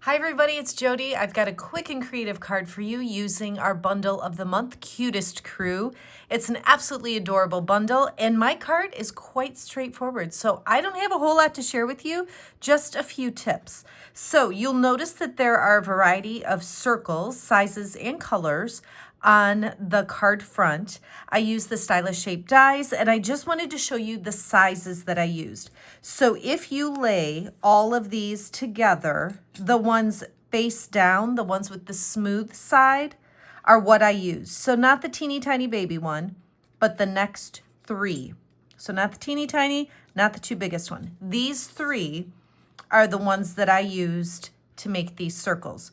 Hi everybody, it's Jodi. I've got a quick and creative card for you using our bundle of the month, Cutest Crew. It's an absolutely adorable bundle, and my card is quite straightforward. So I don't have a whole lot to share with you, just a few tips. So you'll notice that there are a variety of circles, sizes, and colors on the card front. I used the stylish shaped dies, and I just wanted to show you the sizes that I used. So if you lay all of these together, the ones face down, the ones with the smooth side, are what I use. So not the teeny tiny baby one, but the next three. So not the teeny tiny, not the two biggest one. These three are the ones that I used to make these circles.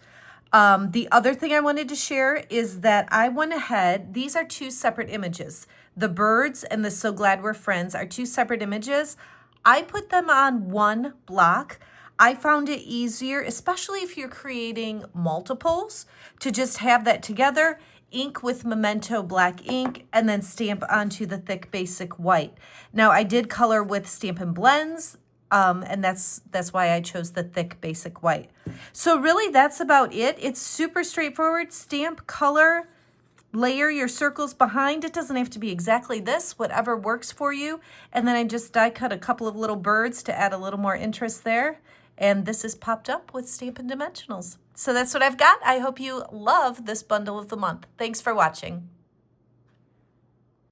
The other thing I wanted to share is that I went ahead, these are two separate images. The birds and the So Glad We're Friends are two separate images. I put them on one block. I found it easier, especially if you're creating multiples, to just have that together, ink with Memento black ink, and then stamp onto the thick basic white. Now I did color with Stampin' Blends, and that's why I chose the thick basic white. So really that's about it. It's super straightforward. Stamp, color, layer your circles behind. It doesn't have to be exactly this, whatever works for you. And then I just die cut a couple of little birds to add a little more interest there. And this is popped up with Stampin' Dimensionals. So that's what I've got. I hope you love this bundle of the month. Thanks for watching.